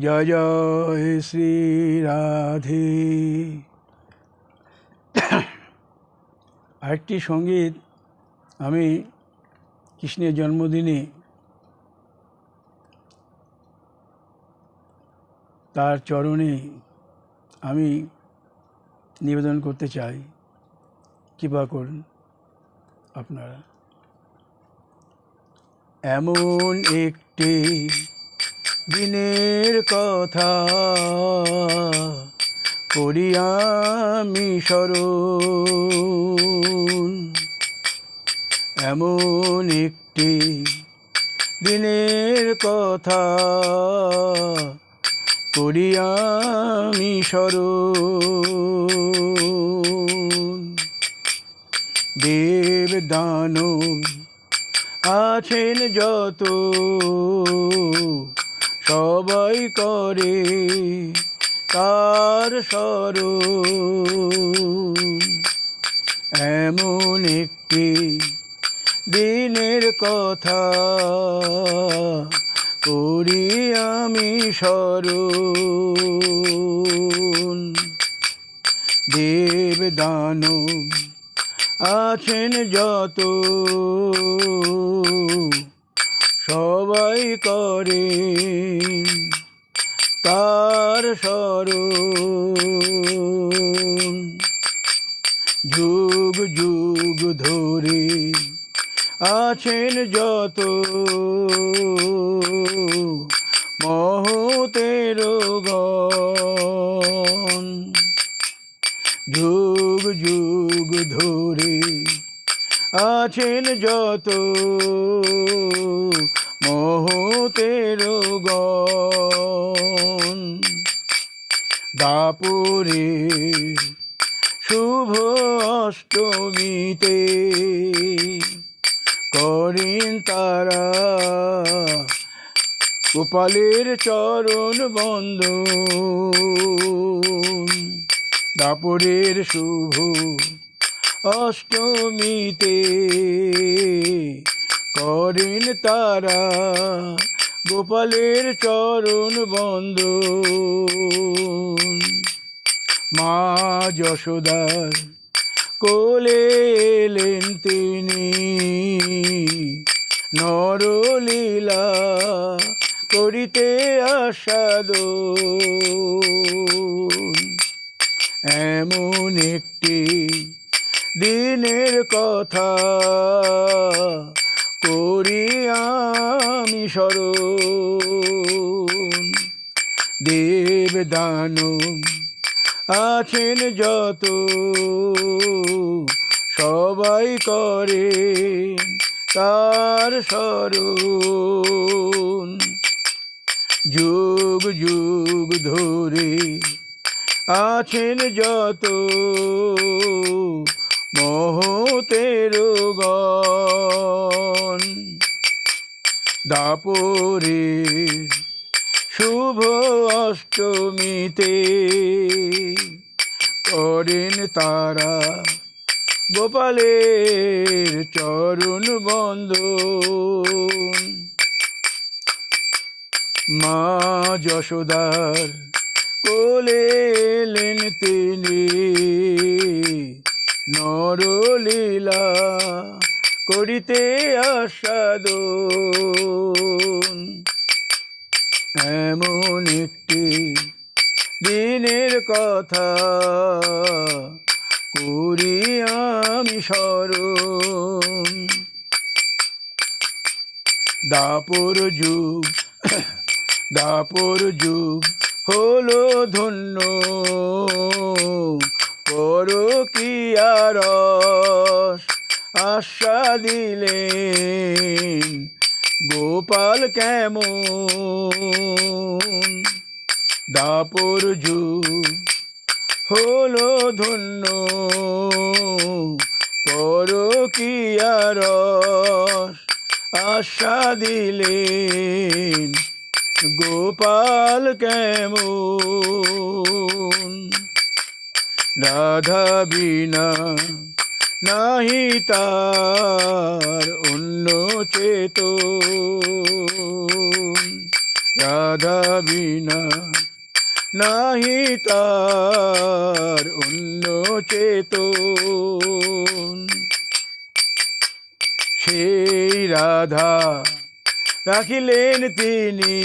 জয় জয় শ্রী রাধে। আরেকটি সঙ্গীত আমি কৃষ্ণের জন্মদিনে তার চরণে আমি নিবেদন করতে চাই, কৃপা করুন আপনারা। এমন একটি দিনের কথা করি আমি স্মরণ, এমন একটি দিনের কথা করি আমি স্মরণ। দেব দানব আছেন যত, সবাই করে তার স্মরণ। এমন একটি দিনের কথা করি আমি স্মরণ। দেব দানব আছেন যত, সবাই করে তার স্মরণ। যুগ যুগ ধরে আছেন যত মহতের গণ, যুগ যুগ ধরে আছেন যত মহতের গণ। দাপরে শুভ অষ্টমীতে করেন তারা গোপালের চরণ বন্দন। দাপরের শুভ অষ্টমীতে করেন তারা গোপালের চরণ বন্দন। মা যশোদার কোলে এলেন তিনি, নরলীলা করিতে আস্বাদন। এমন একটি দিনের কথা করি আমি স্মরণ। দেব দানব আছেন যত, সবাই করে তার স্মরণ। যুগ যুগ ধরে আছেন যত মহতের গণ। দাপরে শুভ অষ্টমীতে করেন তারা গোপালের চরণ বন্দন। মা যশোদার কোলে এলেন তিনি, নরলীলা করিতে আস্বাদন। এমন একটি দিনের কথা করি আমি স্মরণ। দাপর যুগ দাপর যুগ হলো ধন্য, পরকীয়া রস আস্বাদিলেন গোপাল কেমন। দাপর যুগ হলো ধন্য, পরকীয়া রস আস্বাদিলেন গোপাল কেমন। রাধা বিনা নাহি তার অন্য চেতন, রাধা বিনা নাহি তার অন্য চেতন। সেই রাধা রাখিলেন তিনি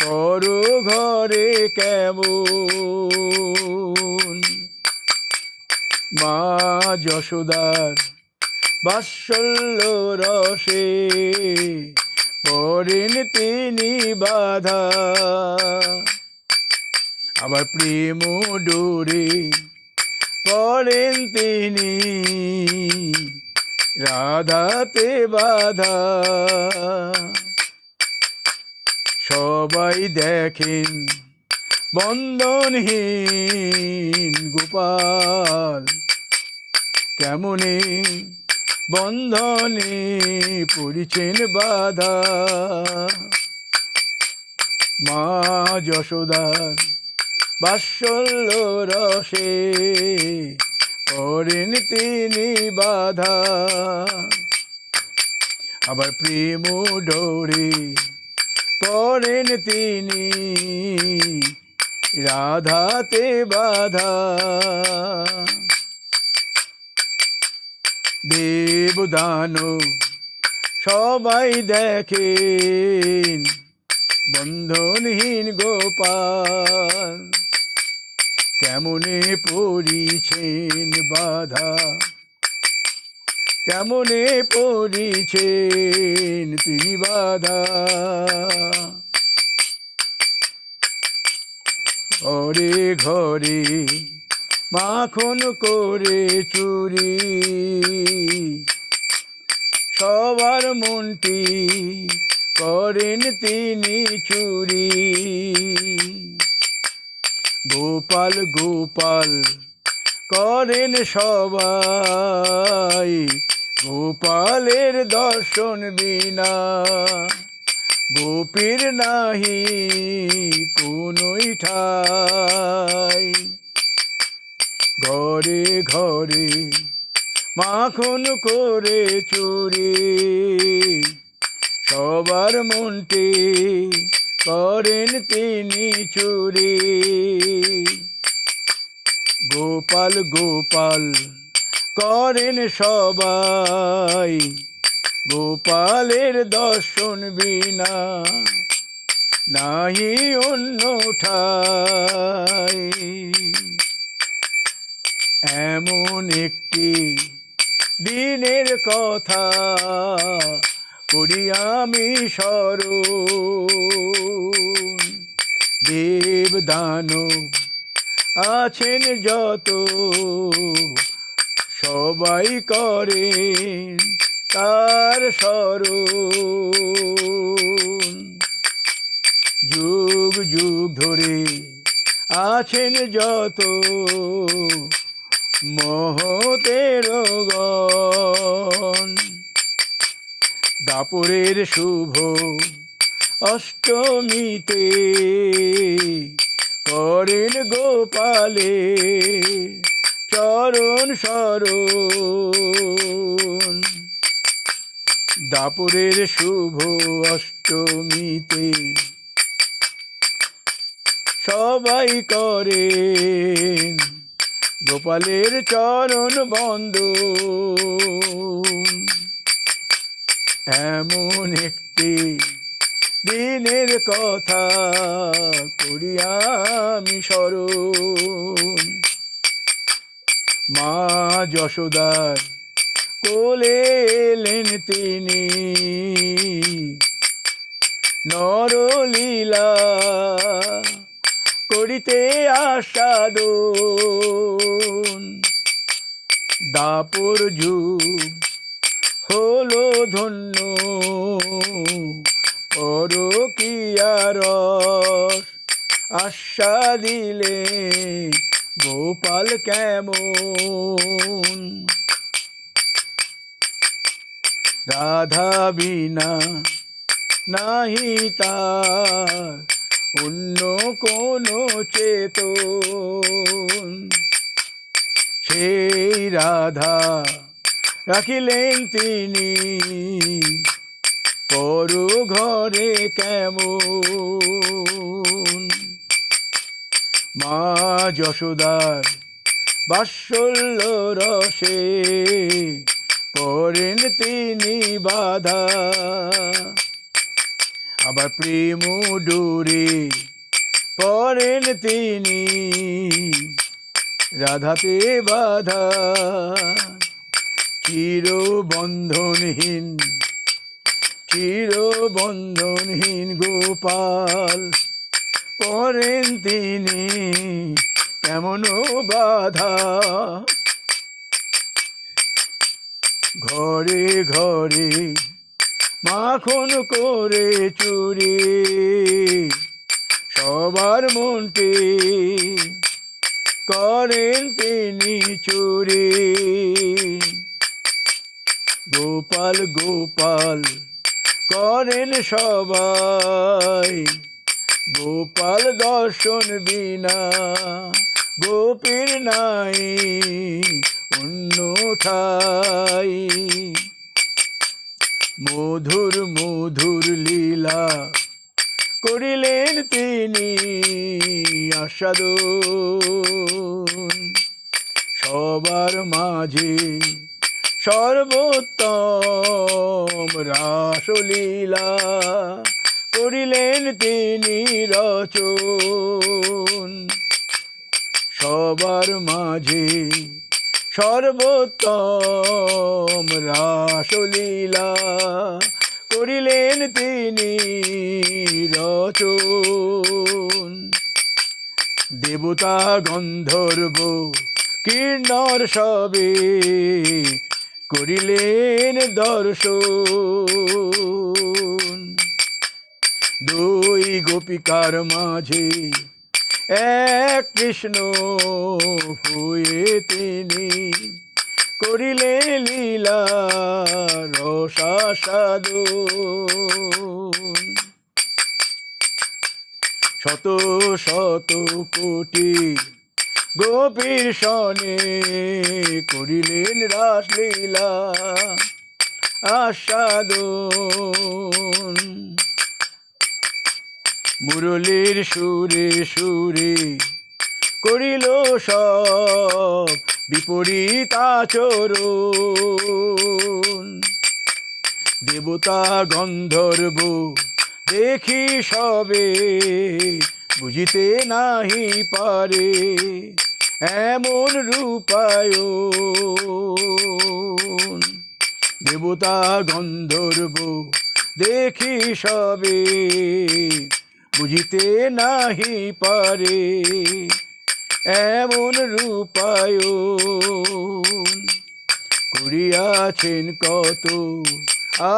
পর ঘরে কেমন। মা যশোদার বাৎসল্য রসে পড়েন তিনি বাধা, আবার প্রেম ডোরে পড়েন তিনি রাধাতে বাধা। সবাই দেখেন বন্ধনহীন গোপাল, কেমনে বন্ধনে পড়িছেন বাধা। মা যশোদার বাৎসল্য রসে পড়েন তিনি বাধা, আবার প্রেম ডোরে পড়েন তিনি রাধাতে বাধা। দেব দানব সবাই দেখেন বন্ধনহীন গোপাল, কেমনে পড়িছেন বাধা, কেমনে পড়িছেন তিনি বাধা। ঘরে ঘরে মাখন করে চুরি, সবার মনটি করেন তিনি চুরি। গোপাল গোপাল করেন সবাই, গোপালের দর্শন বিনা গোপীর নাহি কোনোই ঠাই। ঘরে ঘরে মাখন করে চুরি, সবার মনটি করেন তিনি চুরি। গোপাল গোপাল করেন সবাই, গোপালের দর্শন বিনা নাহি অন্য ঠাই। এমন একটি দিনের কথা করি আমি স্মরণ, দেব দানব আছেন যত সবাই করেন তার স্মরণ। যুগ যুগ ধরে আছেন যত মহতের গণ, দাপরের শুভ অষ্টমীতে করেন গোপালে চরণ শরণ। দাপরের শুভ অষ্টমীতে সবাই করেন গোপালের চরণ বন্দন। এমন একটি দিনের কথা করি আমি স্মরণ, মা যশোদার কোলে এলেন তিনি নরলীলা করিতে আস্বাদন। দাপর যুগ হলো ধন্য পরকীয়া রস আস্বাদিলে গোপাল কেমন। রাধা বিনা নাহি তার অন্য কোনো চেতন। সেই রাধা রাখিলেন তিনি পরো ঘরে কেমন। মা যশোদার বাৎসল্য রসে পড়েন তিনি বাধা, আবার প্রেম ডোরে পড়েন তিনি রাধাতে বাধা। চিরবন্ধনহীন চিরবন্ধনহীন গোপাল পড়েন তিনি কেমন বাধা। ঘরে ঘরে মাখন করে চুরি সবার মনকে করেন তিনি চুরি। গোপাল গোপাল করেন সবাই, গোপাল দর্শন বিনা গোপীর নাই অন্য ঠাই। মধুর মধুর লীলা করিলেন তিনি আস্বাদন, সবার মাঝে সর্বোত্তম রাসলীলা করিলেন তিনি রচন। সবার মাঝে সর্বোত্তম রাসলীলা করিলেন তিনি রচন। দেবতা গন্ধর্ব কিন্নর সবে করিলেন দর্শন। দুই গোপিকার মাঝে এক কৃষ্ণ হয়ে তিনি করিলেন লীলা রসাস্বাদন। শত শত কোটি গোপীর সনে করিলেন রাসলীলা আস্বাদন। মুরলীর সুরে সুরে করিল সব বিপরীত আচরণ। দেবতা গন্ধর্ব দেখি সবে বুঝিতে নাহি পারে এমন রূপায়ণ। দেবতা গন্ধর্ব দেখি সবে বুঝিতে নাহি পারে এমন রূপায়ণ। করিয়াছেন কত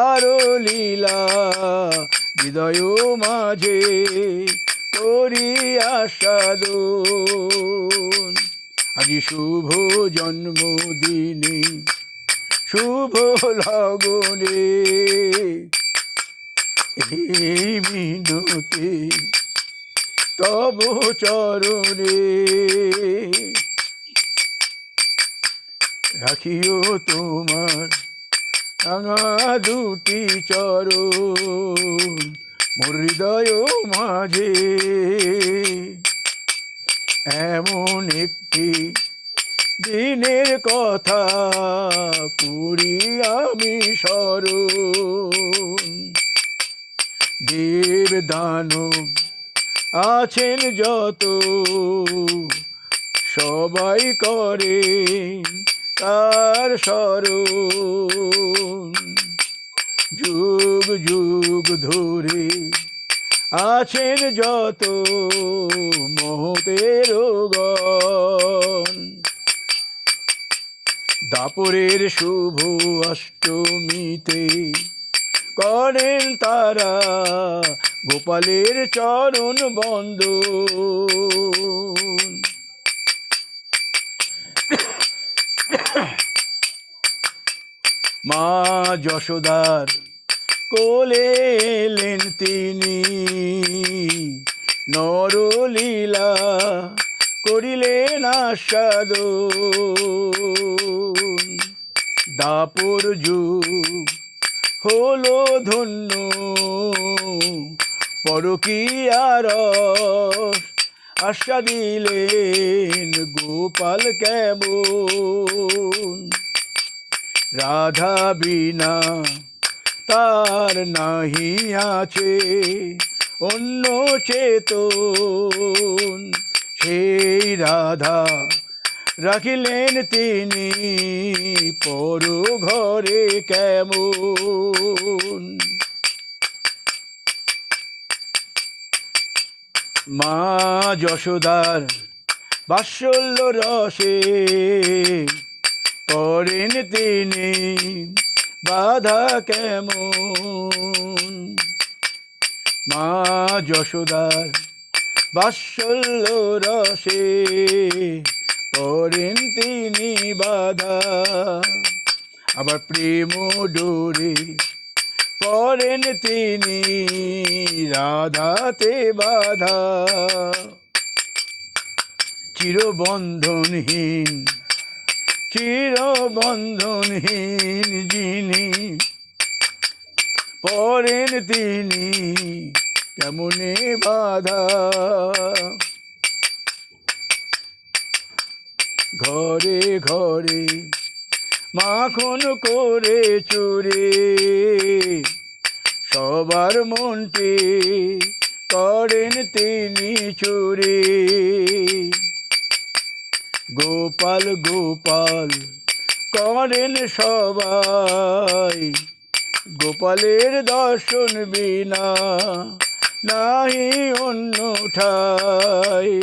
আরো লীলা হৃদয় মাঝে করিয়া সাধন। আজি শুভ জন্মদিনে শুভ লগনে এই মিনতি তব চরণে রাখিও তোমার রাঙা দুটি চরণ মোর হৃদয় মাঝে। এমন একটি দিনের কথা করি আমি স্মরণ। দেব দানব আছেন যত সবাই করে তার স্মরণ। যুগ যুগ ধরে আছেন যত মহতের গণ। দাপরের শুভ অষ্টমীতে করেন তারা গোপালের চরণ বন্দন। মা যশোদার কোলে এলেন তিনি নরলীলা করিলেন আস্বাদন। দাপর যুগ হলো ধন্য পরকীয়ার রস আশা দিলেন গোপাল কেমন রাধা বিনা তার নাহি আছে অন্য চেতন সেই রাধা রাখিলেন তিনি পর ঘরে কেমন মা যশোদার বাৎসল্য রসে করেন তিনি বাধা কেমন মা যশোদার বাৎসল্য রসে করেন তিনি বাধা আবার প্রেম ডোরে করেন তিনি রাধাতে বাধা চিরবন্ধনহীন চিরবন্ধনহীন যিনি পরেন তিনি কেমনে বাধা ঘরে ঘরে মাখন করে চুরে সবার মনটি করেন তিনি চুরে গোপাল গোপাল করেন সবাই গোপালের দর্শন বিনা নাহি অন্য ঠাই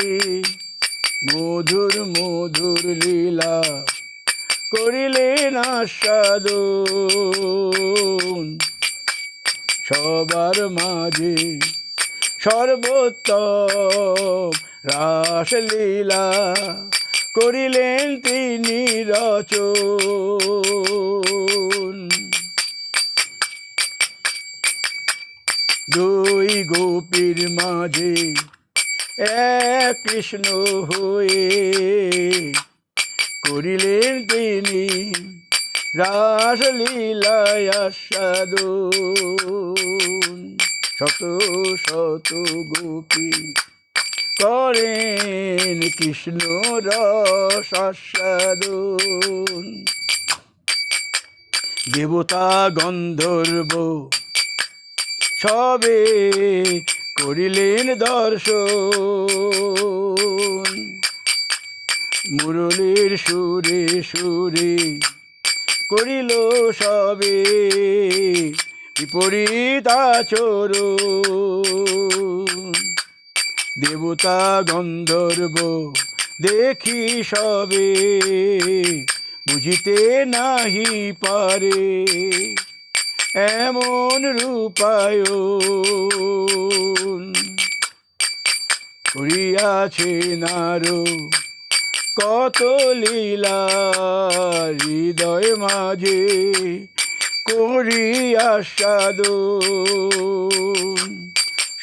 মধুর মধুর লীলা করিলেন আস্বাদন সবার মাঝে সর্বোত্তম রাসলীলা করিলেন তিনি রচন দুই গোপীর মাঝে এক কৃষ্ণ হয়ে করিলেন তিনি রাসলীলায় আস্বাদন শত শত গোপী করেন কৃষ্ণ রস আস্বাদন দেবতা গন্ধর্ব সবে করিলেন দর্শন মুরলীর সুরে সুরে করিল সবে বিপরীত আচরণ দেবতা গন্ধর্ব দেখি সবে বুঝিতে নাহি পারে এমন রূপায়ণ করিয়াছে নারো কত লীলা হৃদয় মাঝে করিয়া সাধন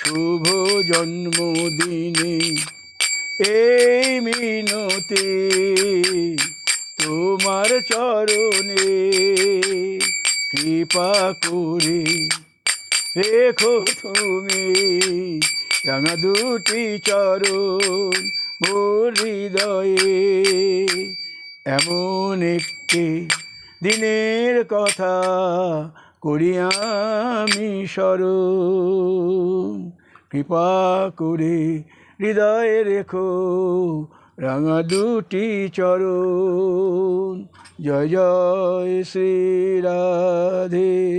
শুভ জন্মদিনে এই মিনতি তোমার চরণে কৃপা করে রেখো তুমি রাঙা দুটি চরণ মোর হৃদয়ে এমন একটি দিনের কথা করি আমি স্মরণ কৃপা করে হৃদয়ে রেখো রাঙা দুটি চরণ জয় জয় শ্রী রাধে।